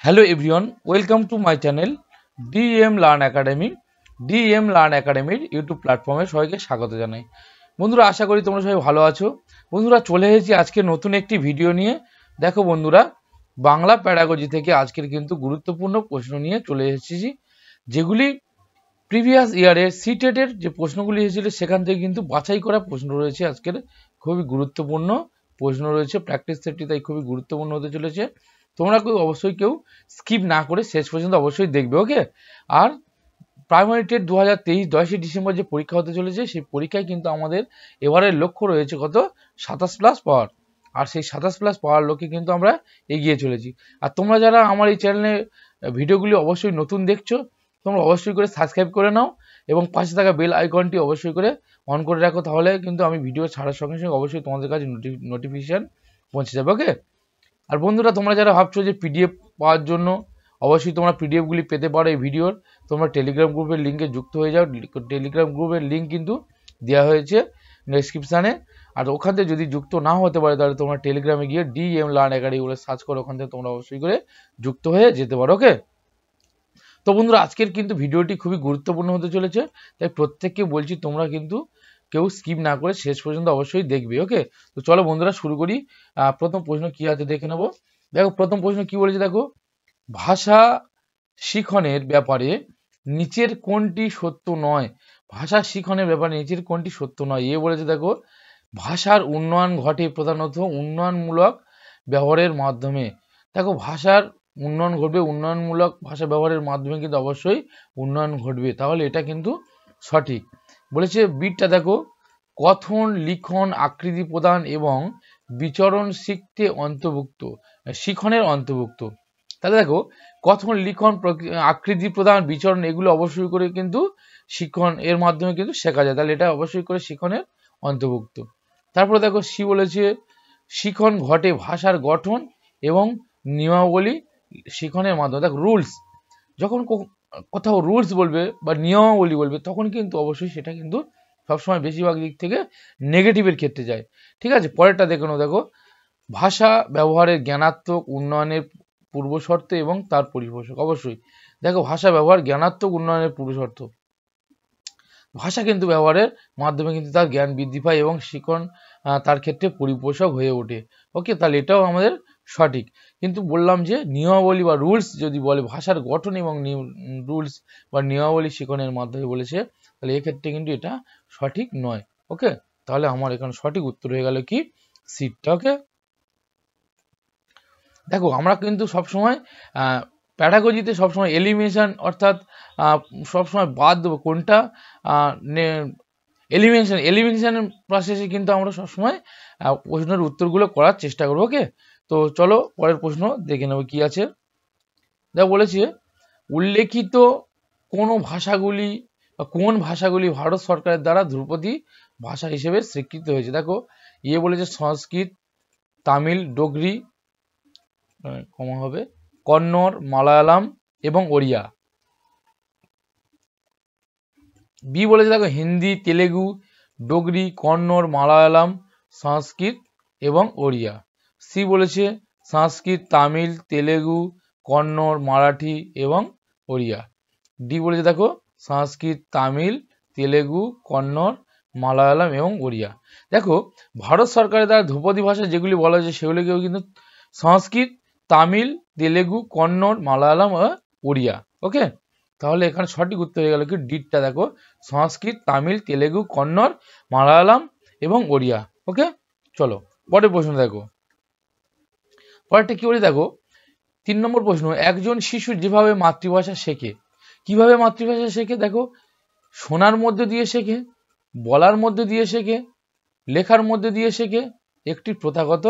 Hello everyone, welcome to my channel DM Learn Academy. DM Learn Academy YouTube প্ল্যাটফর্মে সবাইকে স্বাগত জানাই। বন্ধুরা, আশা করি তোমরা সবাই ভালো আছো। বন্ধুরা, চলে এসেছি আজকে নতুন একটি ভিডিও নিয়ে। দেখো বন্ধুরা, বাংলা প্যাডাগজি থেকে আজকের কিন্তু গুরুত্বপূর্ণ প্রশ্ন নিয়ে চলে এসেছি, যেগুলি প্রিভিয়াস ইয়ারের সিটেটের যে প্রশ্নগুলি এসেছিল সেখান থেকে কিন্তু বাছাই করা প্রশ্ন রয়েছে। আজকের খুবই গুরুত্বপূর্ণ প্রশ্ন রয়েছে, প্র্যাকটিস সেটটি তাই খুবই গুরুত্বপূর্ণ হতে চলেছে। তোমরা অবশ্যই কেউ স্কিপ না করে শেষ পর্যন্ত অবশ্যই দেখবে, ওকে। আর প্রাইমারি টেট 2023 10 ডিসেম্বর যে পরীক্ষা হতে চলেছে, সেই পরীক্ষায় কিন্তু আমাদের এবারের লক্ষ্য রয়েছে কত 27+ পাওয়ার। আর সেই 27+ পাওয়ার লক্ষ্যে কিন্তু আমরা এগিয়ে চলেছি। আর তোমরা যারা আমার এই চ্যানেলে ভিডিওগুলি অবশ্যই নতুন দেখছো, তোমরা অবশ্যই করে সাবস্ক্রাইব করে নাও এবং পাশে থাকা বেল আইকনটি অবশ্যই করে অন করে রাখো, তাহলে কিন্তু আমি ভিডিও ছাড়ার সঙ্গে সঙ্গে অবশ্যই তোমাদের কাছে নোটিফিকেশান পৌঁছে যাবে, ওকে। আর বন্ধুরা, তোমরা যারা ভাবছো যে পিডিএফ পাওয়ার জন্য, অবশ্যই তোমরা পিডিএফগুলি পেতে পারো এই ভিডিওর। তোমরা টেলিগ্রাম গ্রুপের লিঙ্কে যুক্ত হয়ে যাও। টেলিগ্রাম গ্রুপের লিঙ্ক কিন্তু দেওয়া হয়েছে ডেসক্রিপশানে। আর ওখান থেকে যদি যুক্ত না হতে পারে, তাহলে তোমরা টেলিগ্রামে গিয়ে DM Learn Academy বলে সার্চ করো, ওখান থেকে তোমরা অবশ্যই করে যুক্ত হয়ে যেতে পারো, ওকে। তো বন্ধুরা, আজকের কিন্তু ভিডিওটি খুবই গুরুত্বপূর্ণ হতে চলেছে, তাই প্রত্যেককে বলছি তোমরা কিন্তু কেউ স্কিপ না করে শেষ পর্যন্ত অবশ্যই দেখবে, ওকে। তো চলো বন্ধুরা শুরু করি। প্রথম প্রশ্ন কি আছে দেখে নেবো। দেখো প্রথম প্রশ্ন কি বলেছে, দেখো, ভাষা শিখনের ব্যাপারে নিচের কোনটি সত্য নয়? ভাষা শিখনের ব্যাপারে নিচের কোনটি সত্য নয়? এ বলেছে দেখো, ভাষার উন্নয়ন ঘটে প্রধানত উন্নয়নমূলক ব্যবহারের মাধ্যমে। দেখো, ভাষার উন্নয়ন ঘটবে উন্নয়নমূলক ভাষা ব্যবহারের মাধ্যমে, কিন্তু অবশ্যই উন্নয়ন ঘটবে, তাহলে এটা কিন্তু সঠিক বলেছে। বিটটা দেখো, কথন লিখন আকৃতি প্রদান এবং বিচরণ শিখতে অন্তর্ভুক্ত, শিখনের অন্তর্ভুক্ত। তাহলে দেখো, কথন লিখন আকৃতি প্রদান বিচরণ এগুলো অবশ্যই করে কিন্তু শিখন এর মাধ্যমে কিন্তু শেখা যায়, তাহলে এটা অবশ্যই করে শিখনের অন্তর্ভুক্ত। তারপরে দেখো সি বলেছে, শিখন ঘটে ভাষার গঠন এবং নিয়মাবলী শিখনের মাধ্যমে। দেখো, রুলস, যখন কোথাও রুলস বলবে বা নিয়মাবলী বলবে, তখন কিন্তু অবশ্যই সেটা কিন্তু সবসময় বেশিরভাগ দিক থেকে নেগেটিভের ক্ষেত্রে যায়, ঠিক আছে। পরেরটা দেখে নাও। দেখো, ভাষা ব্যবহারের জ্ঞানাত্মক উন্নয়নের পূর্বশর্ত এবং তার পরিপোষক। অবশ্যই দেখো, ভাষা ব্যবহার জ্ঞানাত্মক উন্নয়নের পূর্বশর্ত। ভাষা কিন্তু ব্যবহারের মাধ্যমে কিন্তু তার জ্ঞান বৃদ্ধি পায় এবং শিখন তার ক্ষেত্রে পরিপোষক হয়ে ওঠে, ওকে। তাহলে এটাও আমাদের সঠিক। কিন্তু বললাম যে নিয়মাবলী বা রুলস যদি বলে, ভাষার গঠন এবং রুলস বা নিয়মাবলী শিখনের মাধ্যমে বলেছে, তাহলে এক্ষেত্রে কিন্তু এটা সঠিক নয়, ওকে। তাহলে আমার এখানে সঠিক উত্তর হয়ে গেল কি সিটটা, ওকে। দেখো, আমরা কিন্তু সবসময় প্যাডাগজিতে সবসময় এলিমিনেশন, অর্থাৎ সবসময় বাদ দেবো কোনটা, এলিমিনেশন প্রসেসে কিন্তু আমরা সবসময় প্রশ্নের উত্তরগুলো করার চেষ্টা করবো, ওকে। তো চলো পরের প্রশ্ন দেখে নেবো কি আছে। দেখো বলেছে, উল্লেখিত কোন ভাষাগুলি বা কোন ভাষাগুলি ভারত সরকারের দ্বারা ধ্রুপদী ভাষা হিসেবে স্বীকৃত হয়েছে? দেখো, ইয়ে বলেছে সংস্কৃত, তামিল, ডোগরি কমা হবে, কন্নড়, মালায়ালাম এবং ওড়িয়া। বি বলেছে দেখো, হিন্দি, তেলেগু, ডোগরি, কন্নড়, মালায়ালাম, সংস্কৃত এবং ওড়িয়া। সি বলেছে সংস্কৃত, তামিল, তেলেগু, কন্নড়, মারাঠি এবং ওড়িয়া। ডি বলেছে দেখো, সংস্কৃত, তামিল, তেলেগু, কন্নড়, মালায়ালাম এবং ওড়িয়া। দেখো, ভারত সরকারের দ্বারা ধ্রুপদী ভাষা যেগুলি বলা হয়েছে সেগুলিকেও কিন্তু সংস্কৃত, তামিল, তেলেগু, কন্নড়, মালায়ালাম ও ওড়িয়া, ওকে। তাহলে এখানে সঠিক উত্তর হয়ে গেল কি ডিটটা, দেখো, সংস্কৃত, তামিল, তেলেগু, কন্নড়, মালায়ালাম এবং ওড়িয়া, ওকে। চলো পরের প্রশ্ন দেখো। পরেরটা কি বলে দেখো, 3 নম্বর প্রশ্ন, একজন শিশু যেভাবে মাতৃভাষা শেখে, কিভাবে মাতৃভাষা শেখে? দেখো, শোনার মধ্যে দিয়ে শেখে, বলার মধ্যে দিয়ে শেখে, লেখার মধ্যে দিয়ে শেখে, একটি প্রথাগত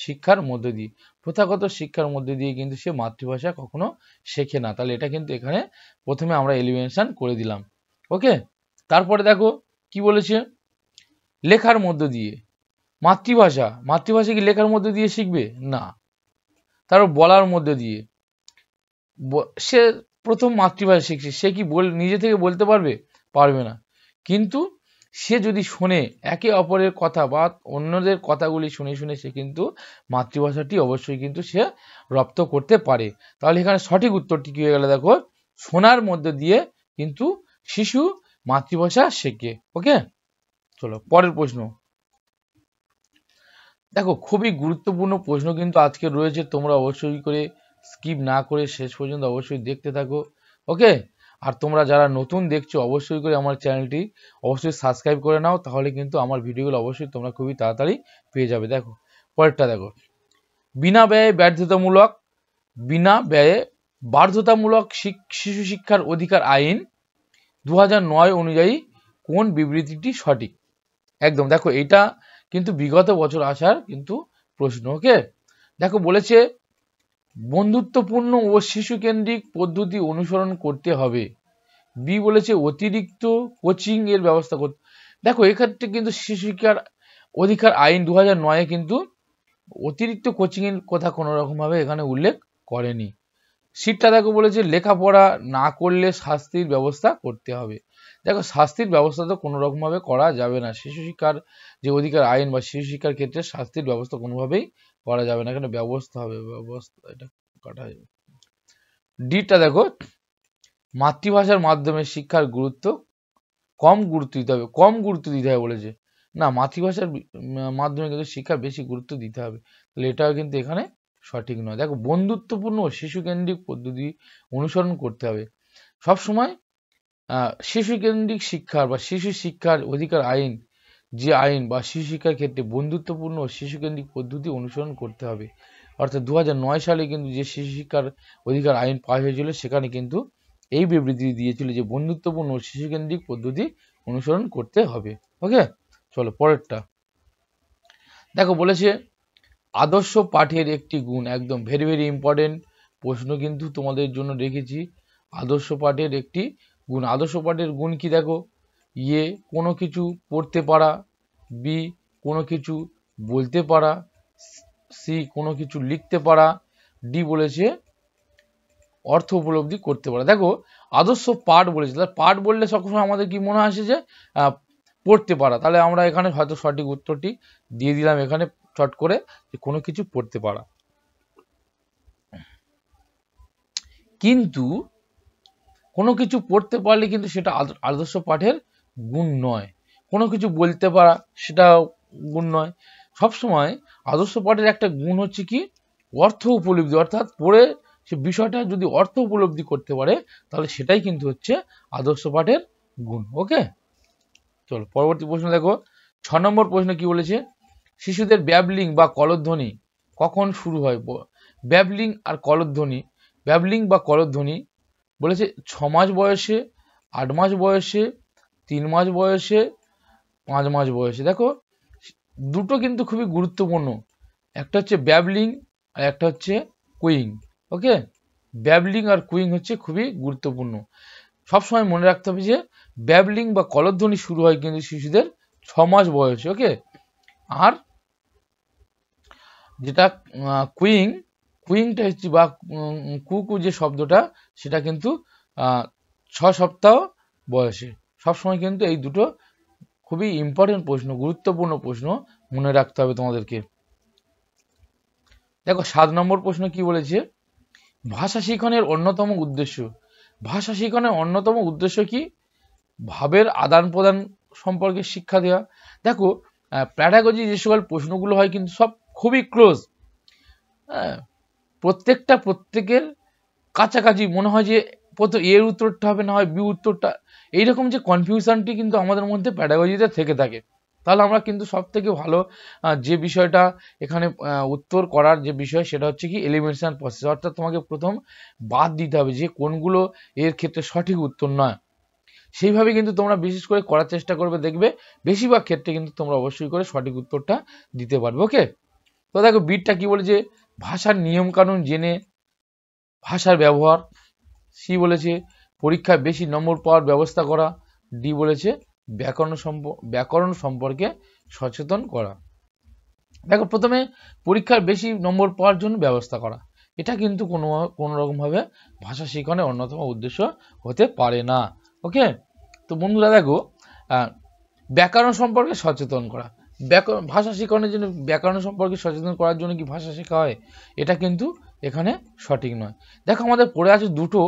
শিক্ষার মধ্যে দিয়ে। প্রথাগত শিক্ষার মধ্যে দিয়ে কিন্তু সে মাতৃভাষা কখনো শেখে না, তাহলে এটা কিন্তু এখানে প্রথমে আমরা এলিমিনেশন করে দিলাম, ওকে। তারপরে দেখো কি বলেছে, লেখার মধ্যে দিয়ে। মাতৃভাষা কি লেখার মধ্যে দিয়ে শিখবে না। তারপর বলার মধ্যে দিয়ে, সে প্রথম মাতৃভাষা শিখছে, সে কি নিজে থেকে বলতে পারবে? পারবে না। কিন্তু সে যদি শোনে একে অপরের কথা বা অন্যদের কথাগুলি শুনে শুনে সে কিন্তু মাতৃভাষাটি অবশ্যই কিন্তু সে রপ্ত করতে পারে। তাহলে এখানে সঠিক উত্তরটি কি হয়ে গেল দেখো, শোনার মধ্যে দিয়ে কিন্তু শিশু মাতৃভাষা শেখে। ওকে, চলো পরের প্রশ্ন। দেখো খুবই গুরুত্বপূর্ণ প্রশ্ন কিন্তু আজকে রয়েছে, তোমরা অবশ্যই করে স্কিপ না করে শেষ পর্যন্ত অবশ্যই দেখতে থাকো। ওকে, আর তোমরা যারা নতুন দেখছো অবশ্যই করে আমার চ্যানেলটি অবশ্যই সাবস্ক্রাইব করে নাও, তাহলে কিন্তু আমার ভিডিওগুলো অবশ্যই তোমরা খুবই তাড়াতাড়ি পেয়ে যাবে। দেখো পরেরটা দেখো, বিনা ব্যয়ে বাধ্যতামূলক শিশু শিক্ষার অধিকার আইন 2009 অনুযায়ী কোন বিবৃতিটি সঠিক? একদম দেখো এটা কিন্তু বিগত বছর আসার কিন্তু প্রশ্ন। ওকে, দেখো বলেছে বন্ধুত্বপূর্ণ ও শিশু কেন্দ্রিক পদ্ধতি অনুসরণ করতে হবে। বি বলেছে অতিরিক্ত কোচিং এর ব্যবস্থা করতে। দেখো এক্ষেত্রে কিন্তু শিশু শিক্ষার অধিকার আইন 2009 কিন্তু অতিরিক্ত কোচিং এর কথা কোনো রকম ভাবে এখানে উল্লেখ করেনি। সিটটা দেখো বলেছে লেখাপড়া না করলে শাস্তির ব্যবস্থা করতে হবে। দেখো শাস্তির ব্যবস্থা তো কোনো রকম ভাবে করা যাবে না, শিশু শিক্ষার যে অধিকার আইন বা শিশু শিক্ষার ক্ষেত্রে শাস্তির ব্যবস্থা কোনোভাবেই করা যাবে না, এখানে ব্যবস্থা হবে, ব্যবস্থা এটা কাটা যাবে। ডিটা দেখো মাতৃভাষার মাধ্যমে শিক্ষার গুরুত্ব কম গুরুত্ব দিতে হবে, কম গুরুত্ব দিতে হবে বলেছে না, মাতৃভাষার মাধ্যমে কিন্তু শিক্ষার বেশি গুরুত্ব দিতে হবে, তাহলে এটাও কিন্তু এখানে সঠিক নয়। দেখো বন্ধুত্বপূর্ণ ও শিশু কেন্দ্রিক পদ্ধতি অনুসরণ করতে হবে। সবসময় শিশু কেন্দ্রিক শিক্ষার বা শিশু শিক্ষার অধিকার আইন যে আইন বা শিশু শিক্ষার ক্ষেত্রে বন্ধুত্বপূর্ণ ও শিশু কেন্দ্রিক পদ্ধতি অনুসরণ করতে হবে। অর্থাৎ 2009 সালে কিন্তু যে শিশু শিক্ষার অধিকার আইন পাস হয়েছিল সেখানে কিন্তু এই বিবৃতি দিয়েছিল যে বন্ধুত্বপূর্ণ ও শিশু কেন্দ্রিক পদ্ধতি অনুসরণ করতে হবে। ওকে, চলো পরেরটা দেখো বলেছে আদর্শ পাঠের একটি গুণ, একদম ভেরি ভেরি ইম্পর্টেন্ট প্রশ্ন কিন্তু তোমাদের জন্য রেখেছি। আদর্শ পাঠের একটি গুণ, আদর্শ পাঠের গুণ কি দেখো, এ কোনো কিছু পড়তে পারা, বি কোনো কিছু বলতে পারা, সি কোনো কিছু লিখতে পারা, ডি বলেছে অর্থ উপলব্ধি করতে পারা। দেখো আদর্শ পাঠ বলেছে, তাহলে পাঠ বললে সবসময় আমাদের কি মনে আসে যে পড়তে পারা, তাহলে আমরা এখানে হয়তো সঠিক উত্তরটি দিয়ে দিলাম এখানে চট করে, যে কোনো কিছু পড়তে পারা। কিন্তু কোনো কিছু পড়তে পারলে কিন্তু সেটা আদর্শ পাঠের গুণ নয়, কোনো কিছু বলতে পারা সেটা গুণ নয়। সবসময় আদর্শ পাঠের একটা গুণ হচ্ছে কি অর্থ উপলব্ধি, অর্থাৎ পড়ে সে বিষয়টা যদি অর্থ উপলব্ধি করতে পারে তাহলে সেটাই কিন্তু হচ্ছে আদর্শ পাঠের গুণ। ওকে, চলো পরবর্তী প্রশ্ন দেখো, 6 নম্বর প্রশ্ন কি বলেছে, শিশুদের ব্যাবলিং বা কলধ্বনি কখন শুরু হয়? ব্যাবলিং আর কলধ্বনি, ব্যাবলিং বা কলধ্বনি বলেছে 6 মাস বয়সে, 8 মাস বয়সে, 3 মাস বয়সে, 5 মাস বয়সে। দেখো দুটো কিন্তু খুবই গুরুত্বপূর্ণ, একটা হচ্ছে ব্যাবলিং আর একটা হচ্ছে কুইং। ওকে, ব্যাবলিং আর কুইং হচ্ছে খুবই গুরুত্বপূর্ণ, সবসময় মনে রাখতে হবে যে ব্যাবলিং বা কলধ্বনি শুরু হয় কিন্তু শিশুদের 6 মাস বয়সে। ওকে, আর যেটা কুইংটা হচ্ছে বা কুকু যে শব্দটা সেটা কিন্তু 6 সপ্তাহ বয়সে। সবসময় কিন্তু এই দুটো খুবই ইম্পর্টেন্ট প্রশ্ন, গুরুত্বপূর্ণ প্রশ্ন, মনে রাখতে হবে তোমাদেরকে। দেখো 7 নম্বর প্রশ্ন কি বলেছে, ভাষা শিখনের অন্যতম উদ্দেশ্য, ভাষা শিখনের অন্যতম উদ্দেশ্য কি? ভাবের আদান প্রদান সম্পর্কে শিক্ষা দেওয়া। দেখো প্যাডাগজি যে সকল প্রশ্নগুলো হয় কিন্তু সব খুবই ক্লোজ, প্রত্যেকের কাছাকাছি মনে হয় যে প্রথম এর উত্তরটা হবে না হয় বি উত্তরটা, এইরকম যে কনফিউশনটি কিন্তু আমাদের মধ্যে প্যাডাগজিতে থেকে থাকে। তাহলে আমরা কিন্তু সব থেকে ভালো যে বিষয়টা এখানে উত্তর করার যে বিষয় সেটা হচ্ছে কি এলিমিনেশন প্রসেস, অর্থাৎ তোমাকে প্রথম বাদ দিতে হবে যে কোনগুলো এর ক্ষেত্রে সঠিক উত্তর নয়, সেইভাবে কিন্তু তোমরা বিশেষ করে করার চেষ্টা করবে, দেখবে বেশিরভাগ ক্ষেত্রে কিন্তু তোমরা অবশ্যই করে সঠিক উত্তরটা দিতে পারবে। ওকে, তো দেখো বিটটা কি বলেছে, ভাষার নিয়ম কানুন জেনে ভাষার ব্যবহার, সি বলেছে পরীক্ষায় বেশি নম্বর পাওয়ার ব্যবস্থা করা, ডি বলেছে ব্যাকরণ সম্পর্কে সচেতন করা। দেখো প্রথমে পরীক্ষার বেশি নম্বর পাওয়ার জন্য ব্যবস্থা করা, এটা কিন্তু কোনো রকম ভাবে ভাষা শিখনের অন্যতম উদ্দেশ্য হতে পারে না। ওকে, তো বন্ধুরা দেখো ব্যাকরণ সম্পর্কে সচেতন করা। ভাষা শিখনের জন্য ব্যাকরণ সম্পর্কে সচেতন করার জন্য কি ভাষা শেখা হয়? এটা কিন্তু এখানে সঠিক নয়। দেখো আমাদের পড়ে আছে দুটো,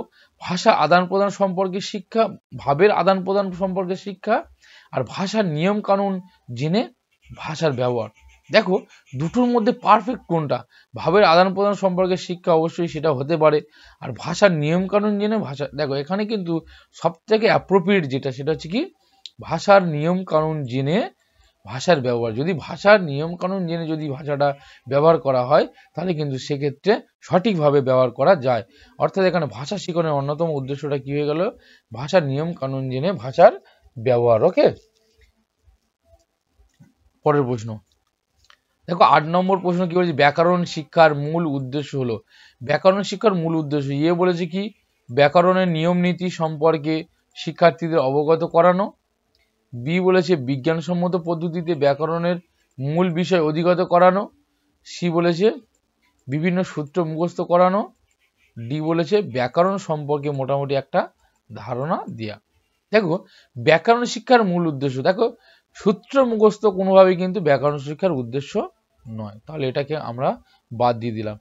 ভাষা আদান প্রদান সম্পর্কে শিক্ষা, ভাবের আদান প্রদান সম্পর্কে শিক্ষা, আর ভাষার নিয়ম কানুন জেনে ভাষার ব্যবহার। দেখো দুটোর মধ্যে পারফেক্ট কোনটা? ভাবের আদান প্রদান সম্পর্কে শিক্ষা অবশ্যই সেটা হতে পারে, আর ভাষার নিয়ম কানুন জেনে ভাষা। দেখো এখানে কিন্তু সব থেকে অ্যাপ্রোপ্রিয়েট যেটা সেটা হচ্ছে কি ভাষার নিয়ম কানুন জেনে ভাষার ব্যবহার। যদি ভাষার নিয়ম কানুন জেনে যদি ভাষাটা ব্যবহার করা হয় তাহলে কিন্তু সেক্ষেত্রে সঠিকভাবে ব্যবহার করা যায়। অর্থাৎ এখানে ভাষা শিখনের অন্যতম উদ্দেশ্যটা কি হয়ে গেল? ভাষার নিয়ম কানুন জেনে ভাষার ব্যবহার। ওকে, পরের প্রশ্ন দেখো 8 নম্বর প্রশ্ন কি বলছে? ব্যাকরণ শিক্ষার মূল উদ্দেশ্য হলো। ব্যাকরণ শিক্ষার মূল উদ্দেশ্য বলেছে কি ব্যাকরণের নিয়ম নীতি সম্পর্কে শিক্ষার্থীদের অবগত করানো। বি বলেছে বিজ্ঞানসম্মত পদ্ধতিতে ব্যাকরণের মূল বিষয় অধিগত করানো। সি বলেছে বিভিন্ন সূত্র মুখস্থ করানো। ডি বলেছে ব্যাকরণ সম্পর্কে মোটামুটি একটা ধারণা দেয়া। দেখো ব্যাকরণ শিক্ষার মূল উদ্দেশ্য, দেখো সূত্র মুখস্থ কোনোভাবেই কিন্তু ব্যাকরণ শিক্ষার উদ্দেশ্য নয়, তাহলে এটাকে আমরা বাদ দিয়ে দিলাম।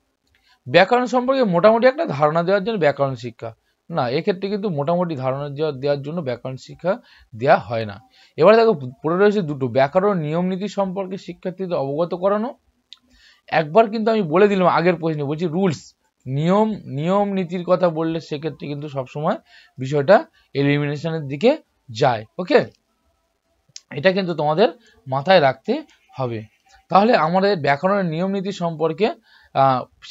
ব্যাকরণ সম্পর্কে মোটামুটি একটা ধারণা দেওয়ার জন্য ব্যাকরণ শিক্ষা না, এক্ষেত্রে কিন্তু মোটামুটি ধারণা দেওয়ার জন্য ব্যাকরণ শিক্ষা দেওয়া হয় না। এবারে দেখো পড়ে রয়েছে দুটো, ব্যাকরণ নিয়ম নীতি সম্পর্কে শিক্ষার্থীদের অবগত করানো। একবার কিন্তু আমি বলে দিলাম আগের প্রশ্নে, বলছি রুলস, নিয়ম নীতির কথা বললে সেক্ষেত্রে কিন্তু সবসময় বিষয়টা এলিমিনেশনের দিকে যায়। ওকে, এটা কিন্তু তোমাদের মাথায় রাখতে হবে। তাহলে আমাদের ব্যাকরণের নিয়ম নীতি সম্পর্কে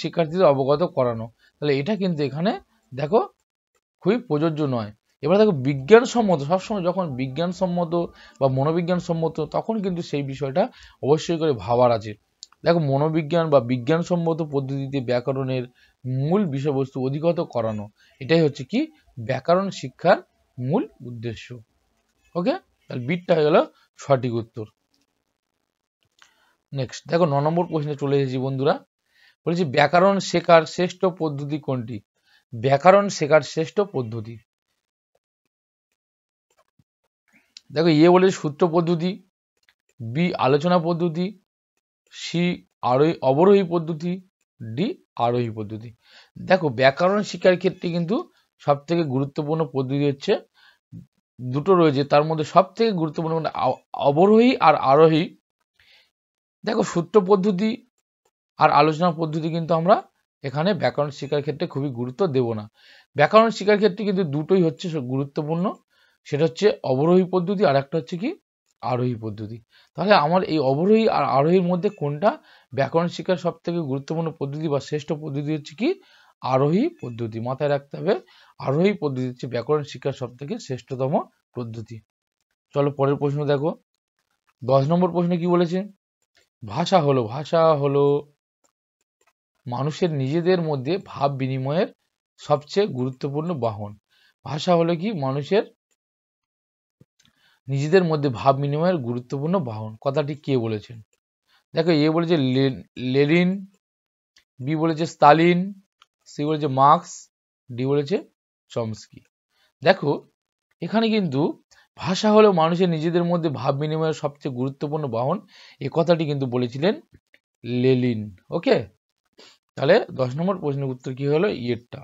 শিক্ষার্থীদের অবগত করানো, তাহলে এটা কিন্তু এখানে দেখো খুবই প্রযোজ্য নয়। এবার দেখো বিজ্ঞানসম্মত, সবসময় যখন বিজ্ঞানসম্মত বা মনোবিজ্ঞানসম্মত তখন কিন্তু সেই বিষয়টা অবশ্যই করে ভাবার আছে। দেখো মনোবিজ্ঞান বা বিজ্ঞানসম্মত পদ্ধতিতে ব্যাকরণের মূল বিষয়বস্তু অধিগত করানো, এটাই হচ্ছে কি ব্যাকরণ শিক্ষার মূল উদ্দেশ্য। ওকে, তাহলে বিটটা হয়ে গেল সঠিক উত্তর। নেক্সট দেখো 9 নম্বর প্রশ্নে চলে এসেছি বন্ধুরা। বলেছি ব্যাকরণ শেখার শ্রেষ্ঠ পদ্ধতি কোনটি? ব্যাকরণ শেখার শ্রেষ্ঠ পদ্ধতি, দেখো বলে সূত্র পদ্ধতি, বি আলোচনা পদ্ধতি, সি অবরোহী পদ্ধতি, ডি আরোহী পদ্ধতি। দেখো ব্যাকরণ শিক্ষার ক্ষেত্রে কিন্তু সব থেকে গুরুত্বপূর্ণ পদ্ধতি হচ্ছে দুটো রয়েছে, তার মধ্যে সব থেকে গুরুত্বপূর্ণ অবরোহী আর আরোহী। দেখো সূত্র পদ্ধতি আর আলোচনা পদ্ধতি কিন্তু আমরা এখানে ব্যাকরণ শিক্ষার ক্ষেত্রে খুবই গুরুত্ব দেব না। ব্যাকরণ শিক্ষার ক্ষেত্রে কিন্তু দুটোই হচ্ছে গুরুত্বপূর্ণ, সেটা হচ্ছে অবরোহী পদ্ধতি আর একটা হচ্ছে কি আরোহী পদ্ধতি। তাহলে আমার এই অবরোহী আর আরোহীর মধ্যে কোনটা ব্যাকরণ শিক্ষার সব থেকে গুরুত্বপূর্ণ পদ্ধতি বা শ্রেষ্ঠ পদ্ধতি হচ্ছে কি আরোহী পদ্ধতি। মাথায় রাখতে হবে আরোহী পদ্ধতি হচ্ছে ব্যাকরণ শিক্ষার সব থেকে শ্রেষ্ঠতম পদ্ধতি। চলো পরের প্রশ্ন দেখো 10 নম্বর প্রশ্ন কি বলেছে? ভাষা হলো মানুষের নিজেদের মধ্যে ভাব বিনিময়ের সবচেয়ে গুরুত্বপূর্ণ বাহন। ভাষা হলো কি মানুষের নিজেদের মধ্যে ভাব বিনিময়ের গুরুত্বপূর্ণ বাহন। কথাটি কে বলেছেন? দেখো বলেছে লেনিন, বি বলেছে স্তালিন, সি বলেছে মার্কস, ডি বলেছে চমস্কি। দেখো এখানে কিন্তু ভাষা হলো মানুষের নিজেদের মধ্যে ভাব বিনিময়ের সবচেয়ে গুরুত্বপূর্ণ বাহন, এই কথাটি কিন্তু বলেছিলেন লেনিন। ওকে, তাহলে 10 নম্বর প্রশ্নের উত্তর কি হলো? ইয়েরটা।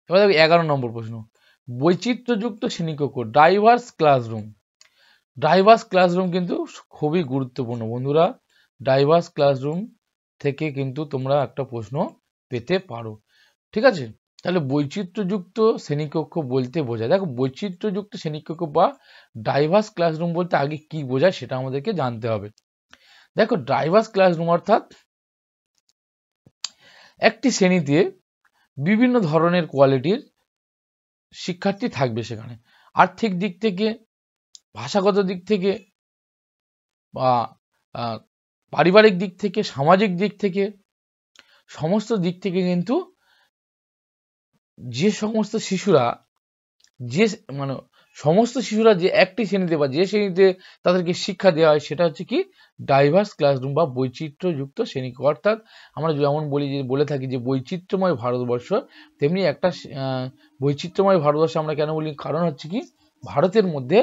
এবার দেখো 11 নম্বর প্রশ্ন, বৈচিত্র্যযুক্ত শ্রেণীকক্ষ ডাইভার্স ক্লাসরুম। ডাইভার্স ক্লাসরুম কিন্তু খুবই গুরুত্বপূর্ণ বন্ধুরা, ডাইভার্স ক্লাসরুম থেকে কিন্তু তোমরা একটা প্রশ্ন পেতে পারো। ঠিক আছে, তাহলে বৈচিত্র্যযুক্ত শ্রেণীকক্ষ বলতে বোঝায়, দেখো বৈচিত্র্যযুক্ত শ্রেণীকক্ষ বা ডাইভার্স ক্লাসরুম বলতে আগে কি বোঝায় সেটা আমাদেরকে জানতে হবে। দেখো ডাইভার্স ক্লাসরুম অর্থাৎ একটি শ্রেণীতে বিভিন্ন ধরনের কোয়ালিটির শিক্ষার্থী থাকবে, সেখানে আর্থিক দিক থেকে, ভাষাগত দিক থেকে, বা পারিবারিক দিক থেকে, সামাজিক দিক থেকে, সমস্ত দিক থেকে কিন্তু যে সমস্ত শিশুরা সমস্ত শিশুরা যে একটি শ্রেণীতে বা যে শ্রেণীতে তাদেরকে শিক্ষা দেওয়া হয় সেটা হচ্ছে কি ডাইভার্স ক্লাসরুম বা বৈচিত্র্যযুক্ত শ্রেণীকক্ষ। অর্থাৎ আমরা যেমন বলে থাকি যে বৈচিত্র্যময় ভারতবর্ষ, তেমনি একটা বৈচিত্র্যময় ভারতবর্ষ আমরা কেন বলি? কারণ হচ্ছে কি ভারতের মধ্যে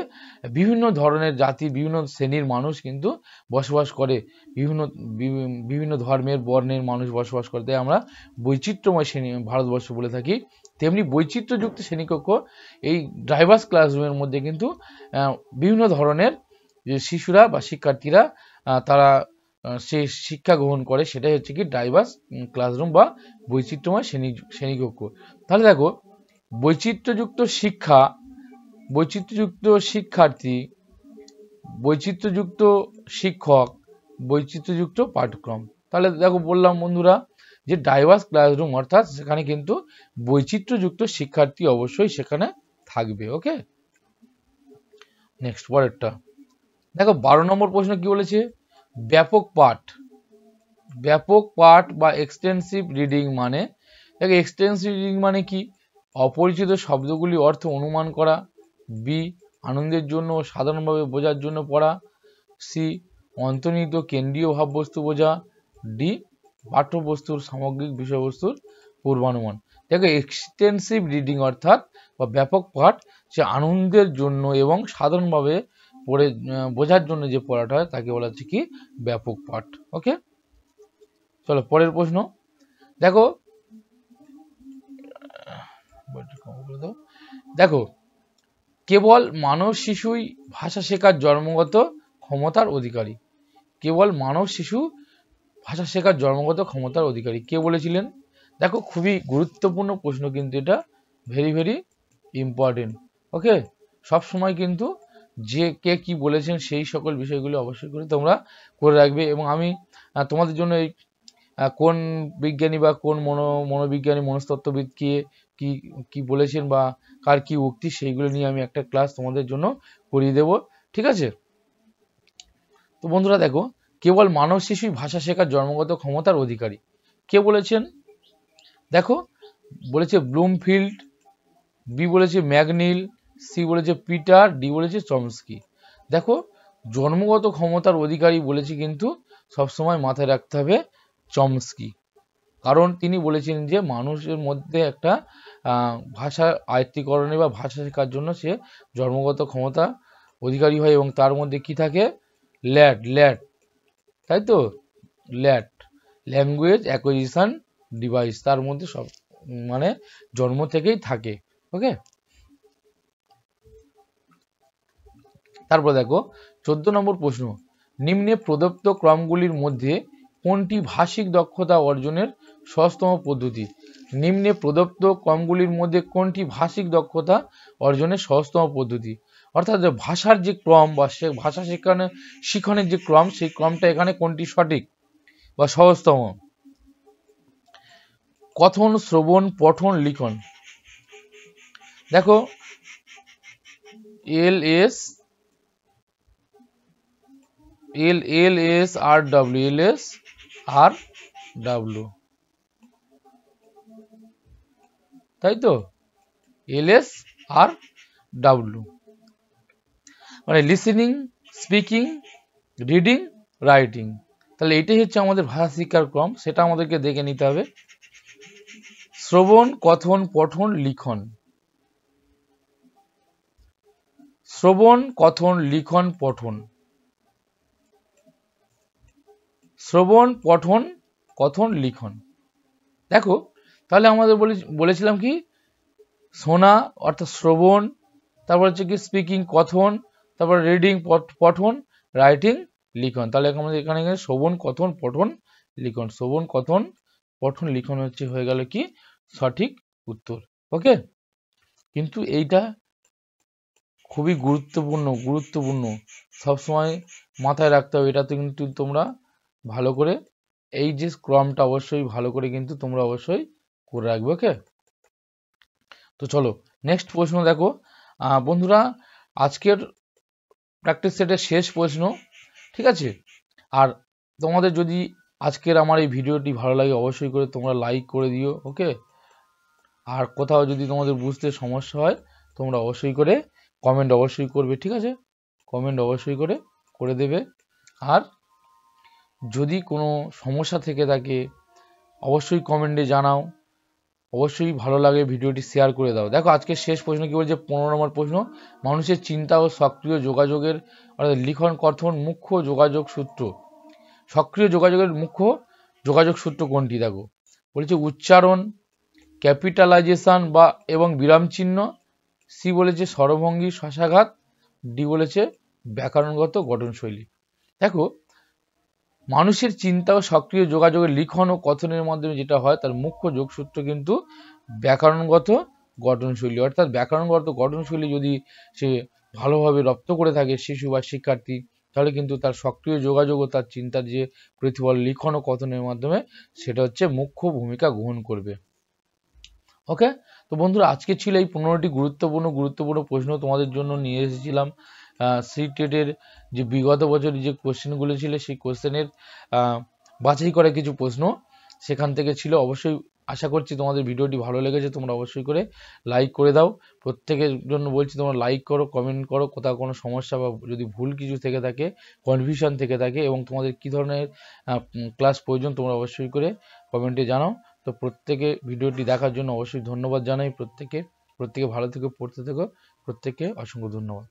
বিভিন্ন ধরনের জাতি, বিভিন্ন শ্রেণীর মানুষ কিন্তু বসবাস করে, বিভিন্ন ধর্মের বর্ণের মানুষ বসবাস করে, তাই আমরা বৈচিত্র্যময় শ্রেণী ভারতবর্ষ বলে থাকি। তেমনি বৈচিত্র্যযুক্ত শ্রেণীকক্ষ এই ডাইভার্স ক্লাসরুমের মধ্যে কিন্তু বিভিন্ন ধরনের যে শিশুরা বা শিক্ষার্থীরা তারা সে শিক্ষা গ্রহণ করে, সেটাই হচ্ছে কি ডাইভার্স ক্লাসরুম বা বৈচিত্র্যময় শ্রেণীকক্ষ। তাহলে দেখো, বৈচিত্র্যযুক্ত শিক্ষা, বৈচিত্র্যযুক্ত শিক্ষার্থী, বৈচিত্র্যযুক্ত শিক্ষক, বৈচিত্র্যযুক্ত পাঠ্যক্রম। তাহলে দেখো বললাম বন্ধুরা যে ডাইভার্স ক্লাসরুম অর্থাৎ সেখানে কিন্তু বৈচিত্র্যযুক্ত শিক্ষার্থী অবশ্যই সেখানে থাকবে। ওকে, নেক্সট পরেরটা দেখো 12 নম্বর প্রশ্ন কি বলেছে, ব্যাপক পাঠ। ব্যাপক পাঠ বা এক্সটেন্সিভ রিডিং মানে, দেখো এক্সটেন্সিভ রিডিং মানে কি, অপরিচিত শব্দগুলি অর্থ অনুমান করা, বি আনন্দের জন্য ও সাধারণভাবে বোঝার জন্য পড়া, সি অন্তর্নিহিত কেন্দ্রীয় ভাববস্তু বোঝা, ডি পাঠ্যবস্তুর সামগ্রিক বিষয়বস্তুর পূর্বানুমান। দেখো এক্সটেন্সিভ রিডিং অর্থাৎ বা ব্যাপক পাঠ, সে আনন্দের জন্য এবং সাধারণভাবে পড়ে বোঝার জন্য যে পড়াটা হয় তাকে বলা হচ্ছে কি ব্যাপক পাঠ। ওকে, চলো পরের প্রশ্ন দেখো, দেখো কেবল মানব শিশুই ভাষা শেখার জন্মগত ক্ষমতার অধিকারী। কেবল মানব শিশু ভাষা শেখার জন্মগত ক্ষমতার অধিকারী, কে বলেছিলেন? দেখো খুবই গুরুত্বপূর্ণ প্রশ্ন কিন্তু এটা, ভেরি ভেরি ইম্পর্টেন্ট। ওকে, সব সময় কিন্তু যে কে কি বলেছেন সেই সকল বিষয়গুলো অবশ্যই করে তোমরা করে রাখবে। এবং আমি তোমাদের জন্য এই কোন বিজ্ঞানী বা কোন মনোবিজ্ঞানী মনস্তত্ত্ববিদ কি কি কি বলেছেন বা কার কি উক্তি, সেইগুলো নিয়ে আমি একটা ক্লাস তোমাদের জন্য করিয়ে দেব, ঠিক আছে? তো বন্ধুরা দেখো, কেবল মানব শিশুই ভাষা শেখার জন্মগত ক্ষমতার অধিকারী, কে বলেছেন? দেখো বলেছে ব্লুমফিল্ড, বি বলেছে ম্যাকনিল, সি বলেছে পিটার, ডি বলেছে চমস্কি। দেখো জন্মগত ক্ষমতার অধিকারী বলেছে কিন্তু সবসময় মাথায় রাখতে হবে চমস্কি, কারণ তিনি বলেছেন যে মানুষের মধ্যে একটা ভাষা আয়ত্তীকরণে বা ভাষা শেখার জন্য সে জন্মগত ক্ষমতা অধিকারী হয়, এবং তার মধ্যে কি থাকে, ল্যাট, তাই তো, ল্যাট ল্যাঙ্গুয়েজ অ্যাকুইজিশন ডিভাইস, তার মধ্যে সব মানে জন্ম থেকেই থাকে। ওকে, তারপর দেখো 14 নম্বর প্রশ্ন, নিম্নে প্রদত্ত ক্রমগুলির মধ্যে কোনটি ভাষিক দক্ষতা অর্জনের সহজতম পদ্ধতি? নিম্নে প্রদত্ত ক্রমগুলির মধ্যে কোনটি ভাষিক দক্ষতা অর্জনের সহজতম পদ্ধতি? অর্থাৎ ভাষার যে ক্রম বা ভাষা শিখনের যে ক্রম, সেই ক্রমটা এখানে কোনটি সঠিক বা সহজতম? কথন, শ্রবণ, পঠন, লিখন। দেখো LSRW, তাই তো, LSRW মানে লিসেনিং, স্পিকিং, রিডিং, রাইটিং। তাহলে এটাই হচ্ছে আমাদের ভাষা শিক্ষার ক্রম, সেটা আমাদেরকে দেখে নিতে হবে। শ্রবণ, কথন, পঠন, লিখন। শ্রবণ, কথন, লিখন, পঠন। শ্রবণ, পঠন, কথন, লিখন। দেখো তাহলে আমাদের বলেছিলাম কি, শোনা অর্থাৎ শ্রবণ, তারপর হচ্ছে কি স্পিকিং কথন, তারপর রিডিং পঠন, রাইটিং লিখন। তাহলে আমাদের এখানে শ্রবণ, কথন, পঠন, লিখন, শ্রবণ, কথন, পঠন, লিখন হচ্ছে হয়ে গেল কি সঠিক উত্তর। ওকে, কিন্তু এইটা খুবই গুরুত্বপূর্ণ সবসময় মাথায় রাখতে হবে। এটা তো কিন্তু তোমরা ভালো করে এই যে ক্রমটা অবশ্যই ভালো করে কিন্তু তোমরা অবশ্যই করে রাখবে। ওকে, তো চলো নেক্সট প্রশ্ন দেখো বন্ধুরা, আজকের প্র্যাকটিস সেটের শেষ প্রশ্ন, ঠিক আছে? আর তোমাদের যদি আজকের আমার এই ভিডিওটি ভালো লাগে অবশ্যই করে তোমরা লাইক করে দিও। ওকে, আর কোথাও যদি তোমাদের বুঝতে সমস্যা হয় তোমরা অবশ্যই করে কমেন্ট অবশ্যই করবে, ঠিক আছে? কমেন্ট অবশ্যই করে দেবে। আর যদি কোনো সমস্যা থেকে থাকে অবশ্যই কমেন্টে জানাও। অবশ্যই ভালো লাগে ভিডিওটি শেয়ার করে দাও। দেখো আজকে শেষ প্রশ্ন কি বলছে, 15 নম্বর প্রশ্ন, মানুষের চিন্তা ও সক্রিয় যোগাযোগের অর্থাৎ লিখন কথন মুখ্য যোগাযোগ সূত্র, সক্রিয় যোগাযোগের মুখ্য যোগাযোগ সূত্র কোনটি? দেখো বলেছে উচ্চারণ, ক্যাপিটালাইজেশন বা এবং বিরাম চিহ্ন, সি বলেছে স্বরভঙ্গি শ্বাসাঘাত, ডি বলেছে ব্যাকরণগত গঠনশৈলী। দেখো মানুষের চিন্তা ও সক্রিয় যোগাযোগের লিখন ও কথনের মাধ্যমে যেটা হয় তার মুখ্য যোগসূত্র কিন্তু ব্যাকরণগত গঠনশৈলী। অর্থাৎ ব্যাকরণগত গঠনশৈলী যদি সে ভালোভাবে রপ্ত করে থাকে শিশু বা শিক্ষার্থী, তাহলে কিন্তু তার সক্রিয় যোগাযোগ ও তার চিন্তার যে প্রতিফল লিখন ও কথনের মাধ্যমে সেটা হচ্ছে মুখ্য ভূমিকা গ্রহণ করবে। ওকে, তো বন্ধুরা আজকে ছিল এই 15টি গুরুত্বপূর্ণ প্রশ্ন তোমাদের জন্য নিয়ে এসেছিলাম। সিটেটের যে বিগত বছরের যে কোশ্চেনগুলো ছিল সেই কোশ্চেনের বাছাই করা কিছু প্রশ্ন সেখান থেকে ছিল। অবশ্যই আশা করছি তোমাদের ভিডিওটি ভালো লেগেছে, তোমরা অবশ্যই করে লাইক করে দাও। প্রত্যেকের জন্য বলছি তোমরা লাইক করো, কমেন্ট করো, কোথাও কোনো সমস্যা বা যদি ভুল কিছু থেকে থাকে, কনফিউশন থেকে থাকে এবং তোমাদের কী ধরনের ক্লাস প্রয়োজন তোমরা অবশ্যই করে কমেন্টে জানাও। তো প্রত্যেকে ভিডিওটি দেখার জন্য অবশ্যই ধন্যবাদ জানাই। প্রত্যেকে ভালো থেকো, পড়তে থেকো, প্রত্যেককে অসংখ্য ধন্যবাদ।